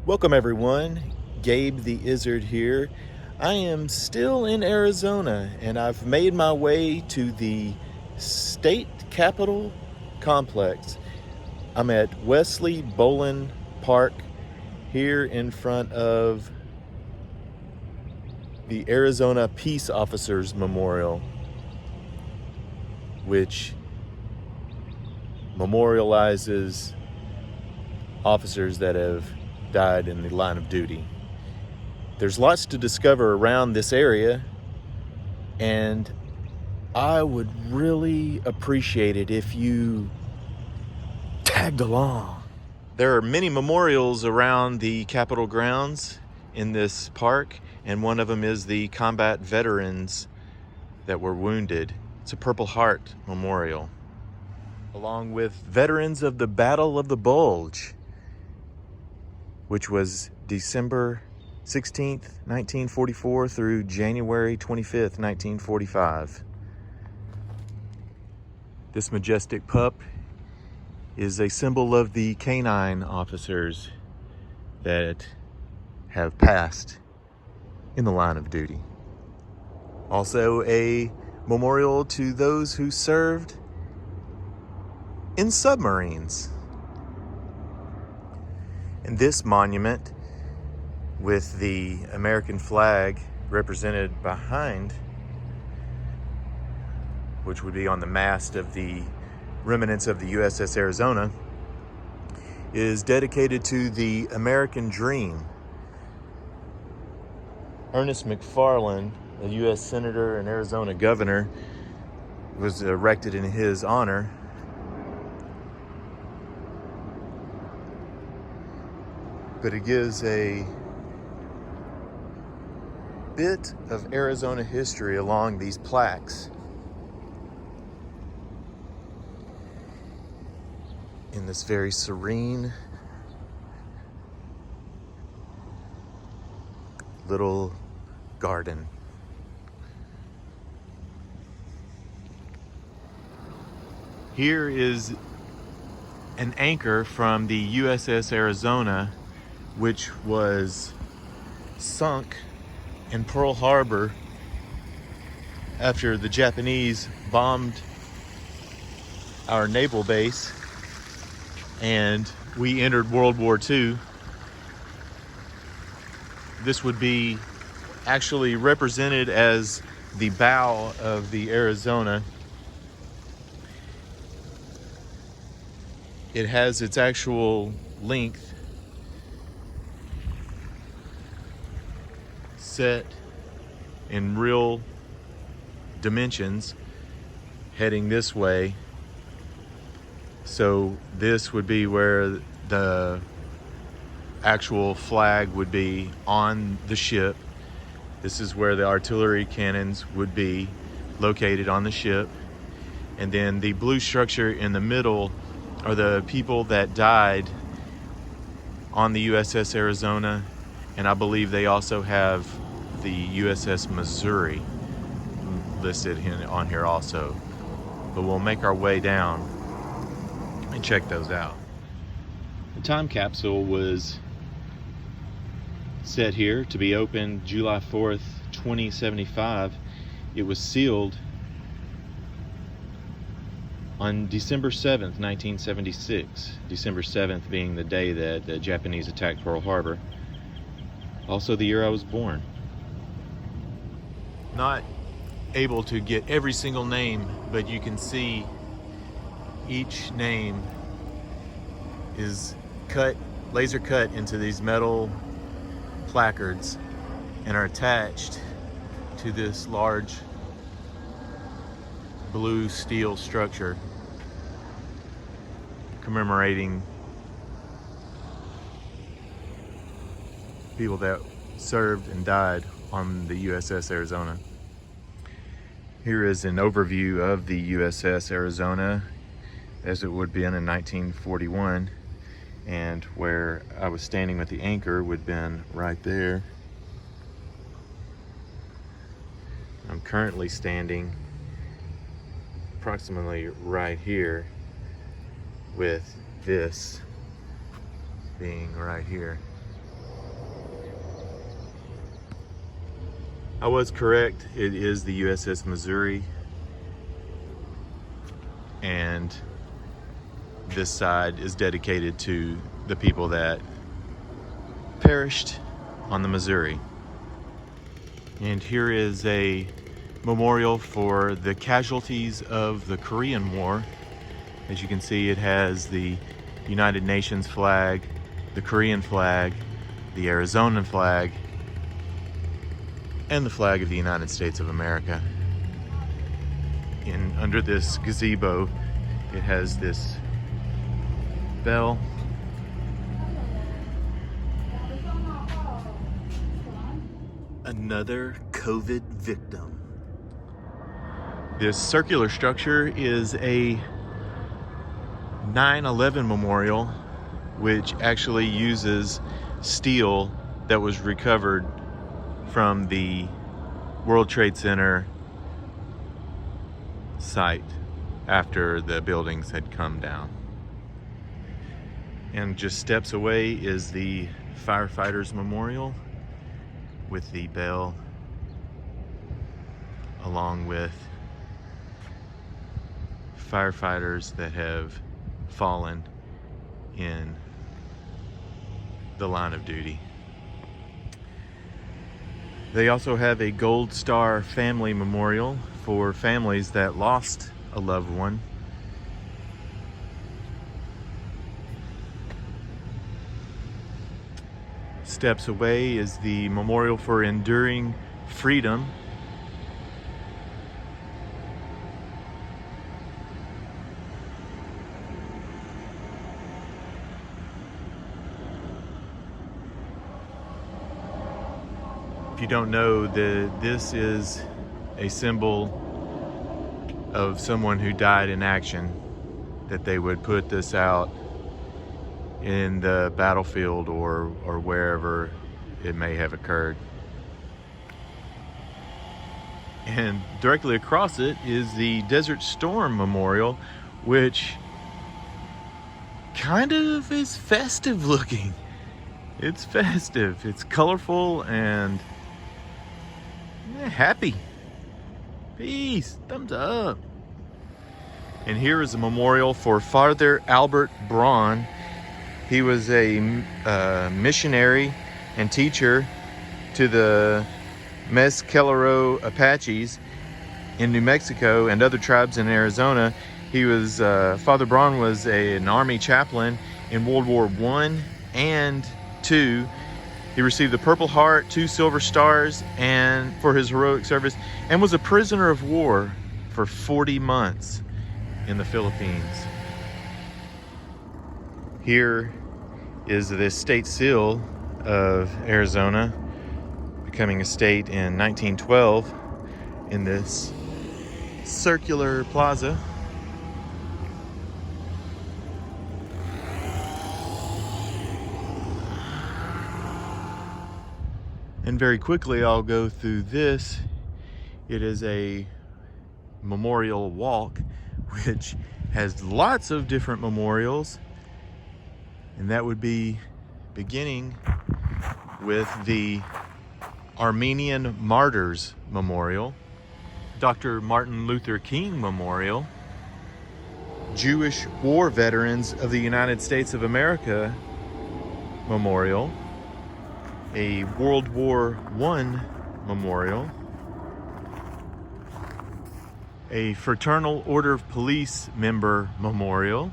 Welcome everyone, Gabe the Izzard here. I am still in Arizona and I've made my way to the state capitol complex. I'm at Wesley Bolin Park here in front of the Arizona Peace Officers Memorial, which memorializes officers that have died in the line of duty. There's lots to discover around this area, and I would really appreciate it if you tagged along. There are many memorials around the Capitol grounds in this park, and one of them is the combat veterans that were wounded. It's a Purple Heart Memorial, along with veterans of the Battle of the Bulge, which was December 16th, 1944 through January 25th, 1945. This majestic pup is a symbol of the canine officers that have passed in the line of duty. Also a memorial to those who served in submarines. And this monument, with the American flag represented behind, which would be on the mast of the remnants of the Uss Arizona, is dedicated to the American dream. Ernest McFarland, a U.S. Senator and Arizona Governor, was erected in his honor. But it gives a bit of Arizona history along these plaques. In this very serene little garden. Here is an anchor from the USS Arizona, which was sunk in Pearl Harbor after the Japanese bombed our naval base and we entered World War II. This would be actually represented as the bow of the Arizona. It has its actual length set in real dimensions heading this way. So this would be where the actual flag would be on the ship. This is where the artillery cannons would be located on the ship. And then the blue structure in the middle are the people that died on the USS Arizona. And I believe they also have the USS Missouri listed on here also. But we'll make our way down and check those out. The time capsule was set here to be opened July 4th, 2075. It was sealed on December 7th, 1976. December 7th being the day that the Japanese attacked Pearl Harbor. Also the year I was born. Not able to get every single name, but you can see each name is cut, laser cut into these metal placards and are attached to this large blue steel structure commemorating people that served and died on the USS Arizona. Here is an overview of the USS Arizona as it would be in 1941, and where I was standing with the anchor would have been right there. I'm currently standing approximately right here, with this being right here. I was correct. It is the USS Missouri. And this side is dedicated to the people that perished on the Missouri. And here is a memorial for the casualties of the Korean War. As you can see, it has the United Nations flag, the Korean flag, the Arizona flag, and the flag of the United States of America. And under this gazebo, it has this bell. Another COVID victim. This circular structure is a 9/11 memorial, which actually uses steel that was recovered from the World Trade Center site after the buildings had come down. And just steps away is the Firefighters Memorial with the bell, along with firefighters that have fallen in the line of duty. They also have a Gold Star Family Memorial for families that lost a loved one. Steps away is the Memorial for Enduring Freedom. If you don't know, this is a symbol of someone who died in action, that they would put this out in the battlefield or wherever it may have occurred. And directly across it is the Desert Storm Memorial, which kind of is festive looking. It's festive, it's colorful, and happy. Peace, thumbs up. And here is a memorial for Father Albert Braun. He was a missionary and teacher to the Mescalero Apaches in New Mexico and other tribes in Arizona. He was Father Braun was an army chaplain in World War I and II. He received the Purple Heart, 2 Silver Stars, and for his heroic service, and was a prisoner of war for 40 months in the Philippines. Here is the state seal of Arizona, becoming a state in 1912 in this circular plaza. And very quickly I'll go through this. It is a memorial walk which has lots of different memorials, and that would be beginning with the Armenian Martyrs Memorial, Dr. Martin Luther King Memorial, Jewish War Veterans of the United States of America Memorial, a World War I memorial, a Fraternal Order of Police member memorial,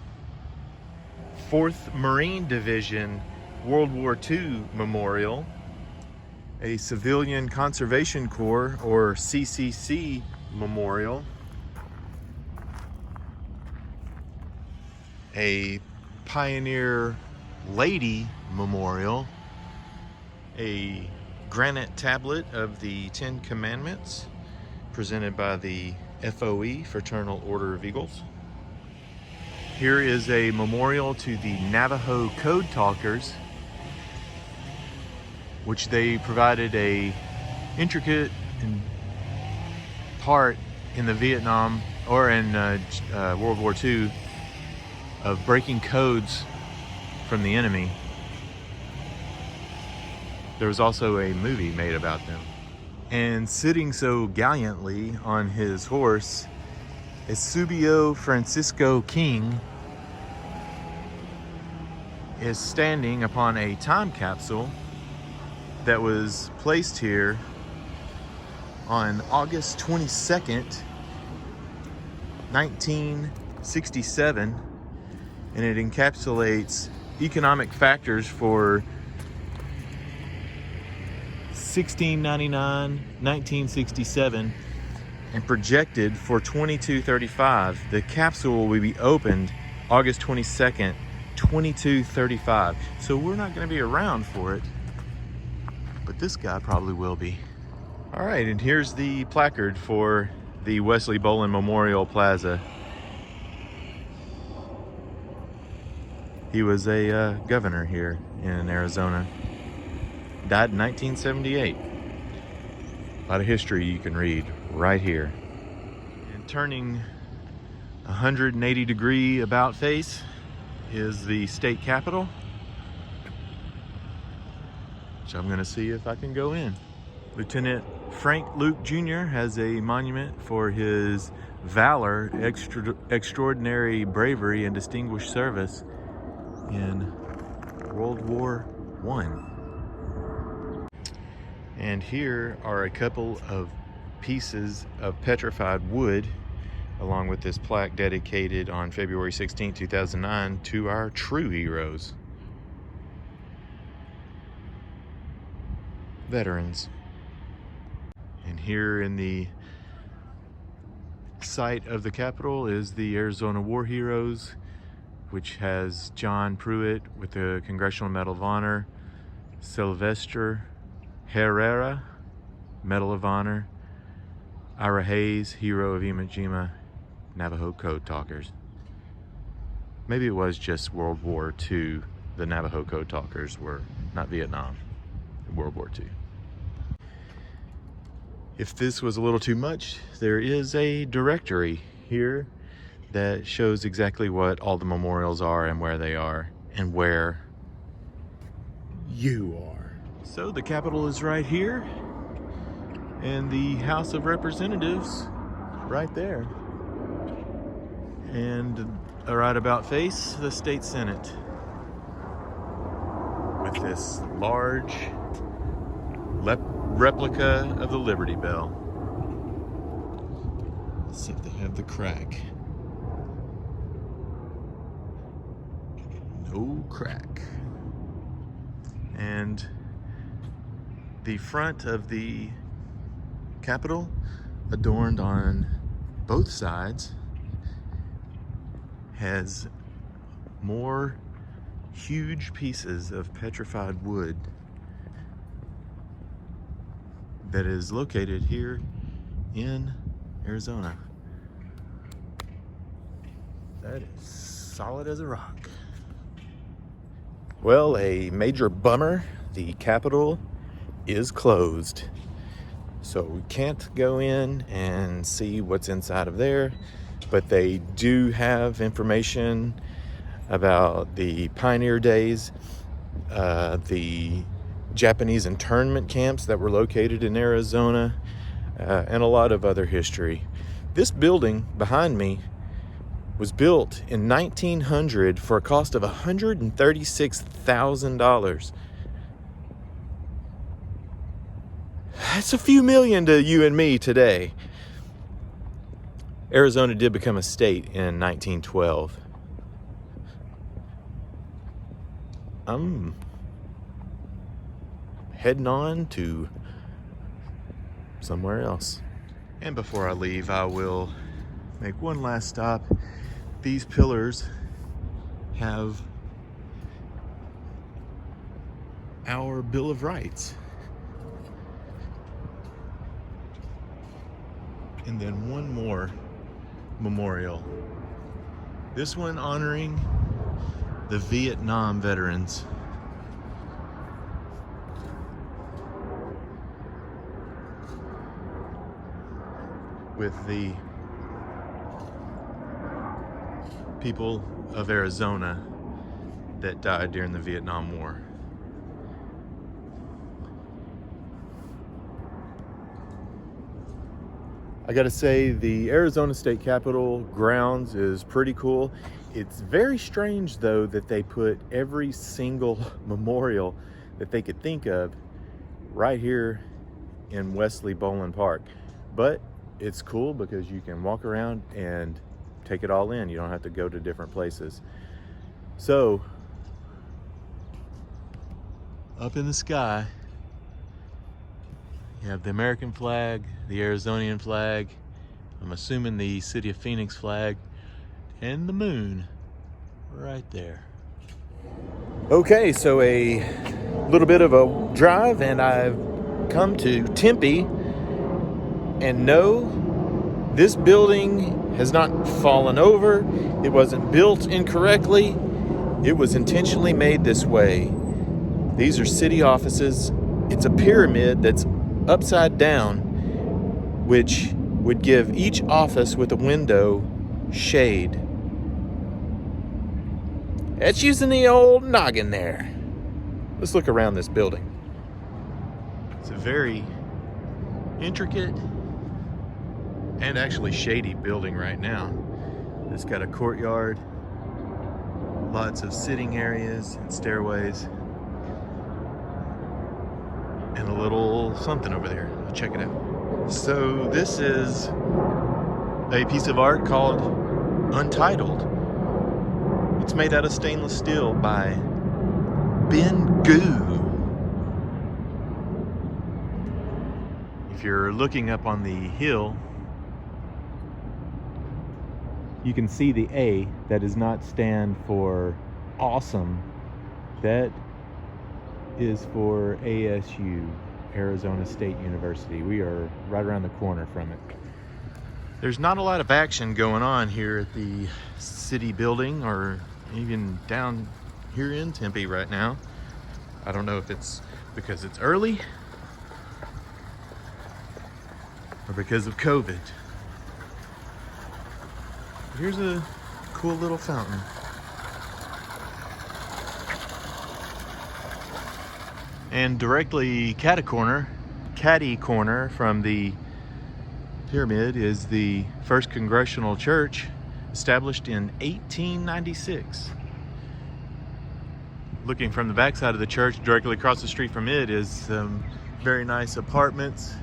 4th Marine Division World War II memorial, a Civilian Conservation Corps or CCC memorial, a Pioneer Lady memorial, a granite tablet of the 10 Commandments presented by the FOE, Fraternal Order of Eagles. Here is a memorial to the Navajo Code Talkers, which they provided a intricate part in the Vietnam or in World War II of breaking codes from the enemy. There was also a movie made about them. And sitting so gallantly on his horse, Eusebio Francisco King is standing upon a time capsule that was placed here on August 22nd, 1967, and it encapsulates economic factors for 1699, 1967, and projected for 2235. The capsule will be opened August 22nd, 2235. So we're not going to be around for it, but this guy probably will be. All right, and here's the placard for the Wesley Boland Memorial Plaza. He was a governor here in Arizona. Died in 1978. A lot of history you can read right here. And turning 180-degree about face is the state capitol, which I'm gonna see if I can go in. Lieutenant Frank Luke Jr. has a monument for his valor, extraordinary bravery, and distinguished service in World War I. And here are a couple of pieces of petrified wood, along with this plaque dedicated on February 16, 2009 to our true heroes, veterans. And here in the site of the Capitol is the Arizona War Heroes, which has John Pruitt with the Congressional Medal of Honor, Sylvester Herrera, Medal of Honor, Ira Hayes, Hero of Iwo Jima, Navajo Code Talkers. Maybe it was just World War II. The Navajo Code Talkers were not Vietnam, World War II. If this was a little too much, there is a directory here that shows exactly what all the memorials are and where they are and where you are. So the Capitol is right here, and the House of Representatives right there. And a right about face, the State Senate, with this large replica of the Liberty Bell. Let's see if they have the crack. No crack. And the front of the Capitol, adorned on both sides, has more huge pieces of petrified wood that is located here in Arizona. That is solid as a rock. Well, a major bummer. The Capitol is closed. So we can't go in and see what's inside of there, but they do have information about the pioneer days, the Japanese internment camps that were located in Arizona, and a lot of other history. This building behind me was built in 1900 for a cost of $136,000. That's a few million to you and me today. Arizona did become a state in 1912. I'm heading on to somewhere else. And before I leave, I will make one last stop. These pillars have our Bill of Rights. And then one more memorial. This one honoring the Vietnam veterans. With the people of Arizona that died during the Vietnam War. I gotta say, the Arizona State Capitol grounds is pretty cool. It's very strange, though, that they put every single memorial that they could think of right here in Wesley Bowling Park. But it's cool because you can walk around and take it all in. You don't have to go to different places. So, up in the sky, you have the American flag, the Arizonian flag, I'm assuming the City of Phoenix flag, and the moon right there. Okay, so a little bit of a drive, and I've come to Tempe, and no, this building has not fallen over. It wasn't built incorrectly. It was intentionally made this way. These are city offices. It's a pyramid that's upside down, which would give each office with a window shade. That's using the old noggin there. Let's look around this building. It's a very intricate and actually shady building right now. It's got a courtyard, lots of sitting areas and stairways, and a little something over there. I'll check it out. So this is a piece of art called Untitled. It's made out of stainless steel by Ben Goo. If you're looking up on the hill, you can see the A. That does not stand for awesome. That is for ASU, Arizona State University. We are right around the corner from it. There's not a lot of action going on here at the city building or even down here in Tempe right now. I don't know if it's because it's early or because of COVID. Here's a cool little fountain. And directly catty corner from the pyramid is the First Congressional Church, established in 1896. Looking from the backside of the church, directly across the street from it is some very nice apartments.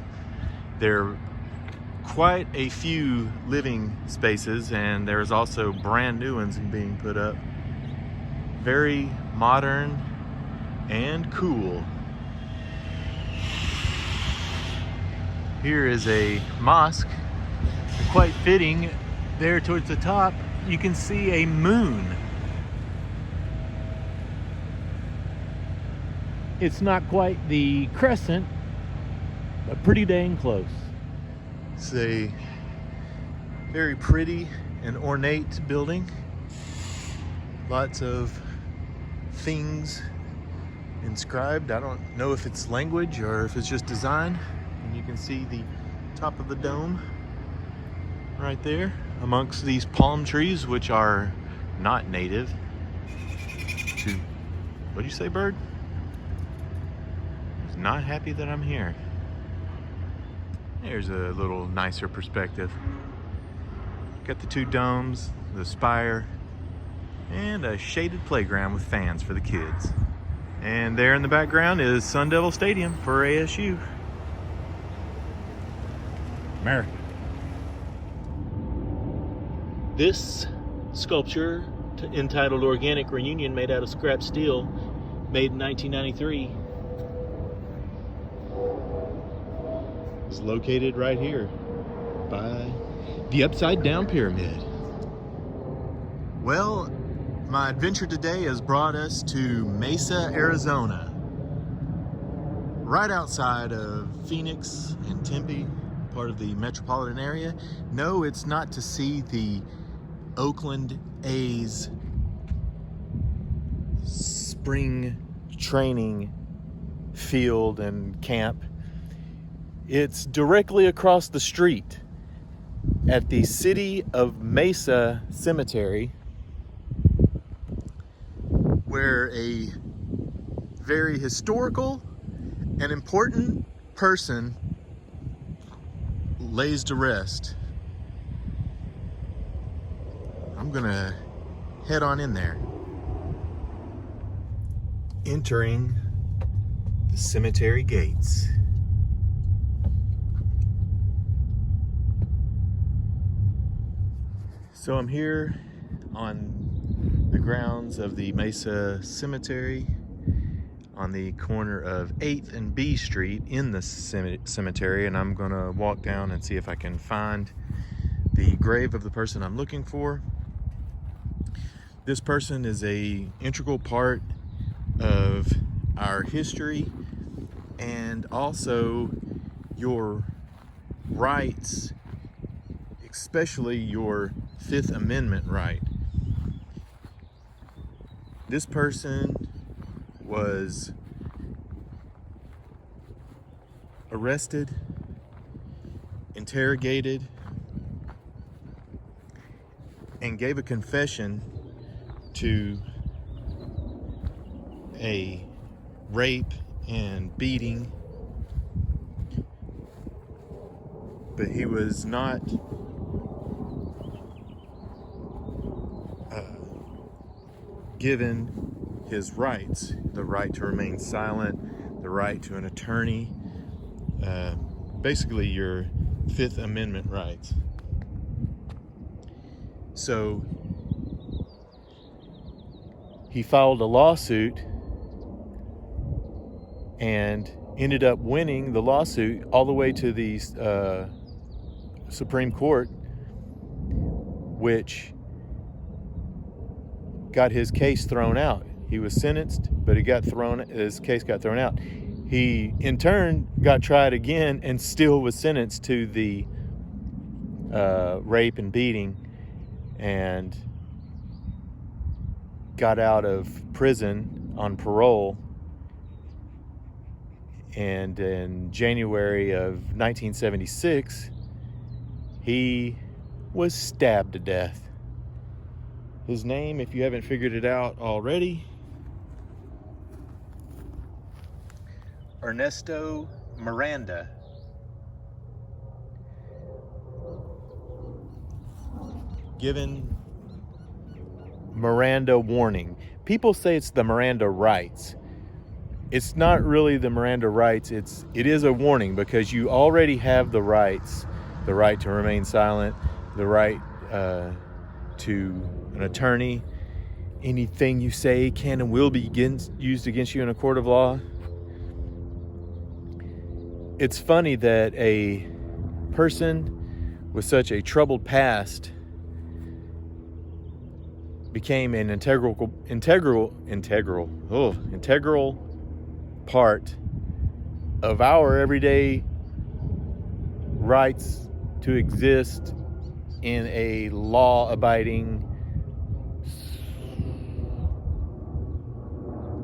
There are quite a few living spaces, and there's also brand new ones being put up. Very modern and cool. Here is a mosque. Quite fitting, there towards the top, you can see a moon. It's not quite the crescent, but pretty dang close. It's a very pretty and ornate building. Lots of things inscribed. I don't know if it's language or if it's just design. And you can see the top of the dome right there amongst these palm trees, which are not native to, what do you say, bird? He's not happy that I'm here. There's a little nicer perspective. Got the two domes, the spire, and a shaded playground with fans for the kids. And there in the background is Sun Devil Stadium for ASU. America. This sculpture, entitled Organic Reunion, made out of scrap steel, made in 1993, is located right here by the Upside Down Pyramid. Well, my adventure today has brought us to Mesa, Arizona, right outside of Phoenix and Tempe, part of the metropolitan area. No, it's not to see the Oakland A's spring training field and camp. It's directly across the street at the City of Mesa Cemetery, where a very historical and important person lays to rest, I'm gonna head on in there. Entering the cemetery gates. So I'm here on the grounds of the Mesa Cemetery on the corner of 8th and B Street in the cemetery, and I'm gonna walk down and see if I can find the grave of the person I'm looking for. This person is an integral part of our history and also your rights, especially your Fifth Amendment right. This person was arrested, interrogated, and gave a confession to a rape and beating, but he was not given his rights, the right to remain silent, the right to an attorney, basically your Fifth Amendment rights. So he filed a lawsuit and ended up winning the lawsuit all the way to the Supreme Court, which got his case thrown out. He was sentenced, but his case got thrown out. He, in turn, got tried again and still was sentenced to the rape and beating, and got out of prison on parole. And in January of 1976, he was stabbed to death. His name, if you haven't figured it out already, Earnesto Miranda. Given Miranda warning. People say it's the Miranda rights. It's not really the Miranda rights. It is a warning, because you already have the rights, the right to remain silent, the right to an attorney. Anything you say can and will be used against you in a court of law. It's funny that a person with such a troubled past became an integral part of our everyday rights to exist in a law-abiding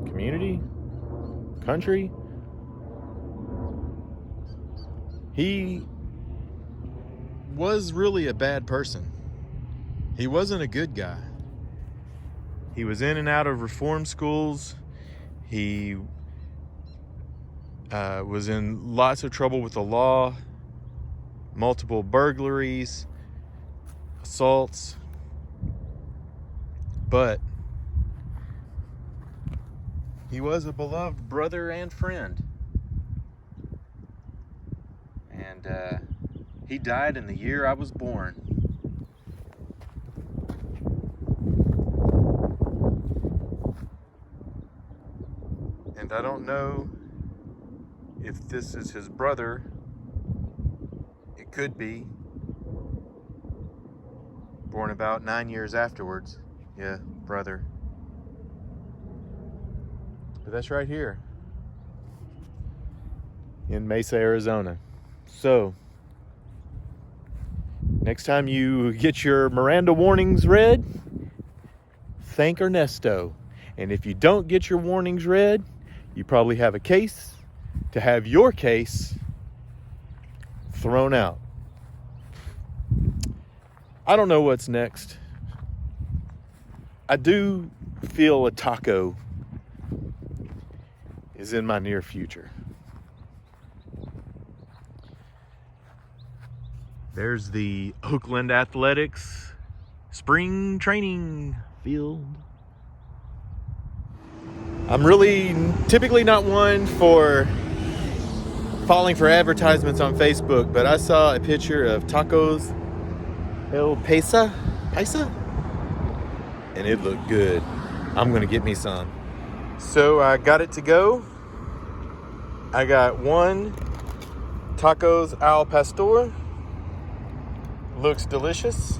community, country. He was really a bad person. He wasn't a good guy. He was in and out of reform schools. He was in lots of trouble with the law, multiple burglaries, assaults, but he was a beloved brother and friend. And he died in the year I was born. And I don't know if this is his brother. It could be. Born about 9 years afterwards. Yeah, brother. But that's right here in Mesa, Arizona. So, next time you get your Miranda warnings read, thank Earnesto. And if you don't get your warnings read, you probably have a case to have your case thrown out. I don't know what's next. I do feel a taco is in my near future. There's the Oakland Athletics spring training field. I'm really typically not one for falling for advertisements on Facebook, but I saw a picture of tacos El Paisa, and it looked good. I'm gonna get me some. So I got it to go. I got one tacos al pastor, looks delicious,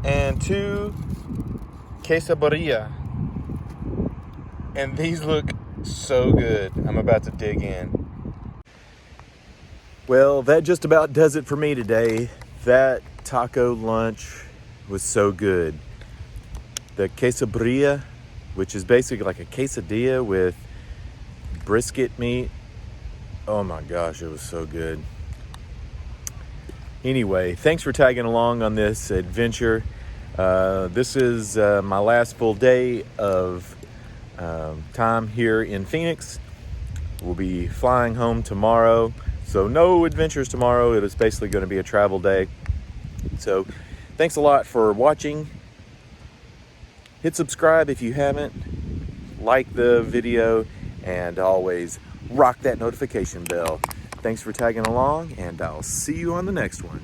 and two quesadilla, and these look so good. I'm about to dig in. Well, that just about does it for me today. That taco lunch was so good. The quesadilla, which is basically like a quesadilla with brisket meat. Oh my gosh, it was so good. Anyway, thanks for tagging along on this adventure. This is my last full day of time here in Phoenix. We'll be flying home tomorrow. So no adventures tomorrow. It is basically going to be a travel day. So thanks a lot for watching. Hit subscribe if you haven't. Like the video, and always rock that notification bell. Thanks for tagging along, and I'll see you on the next one.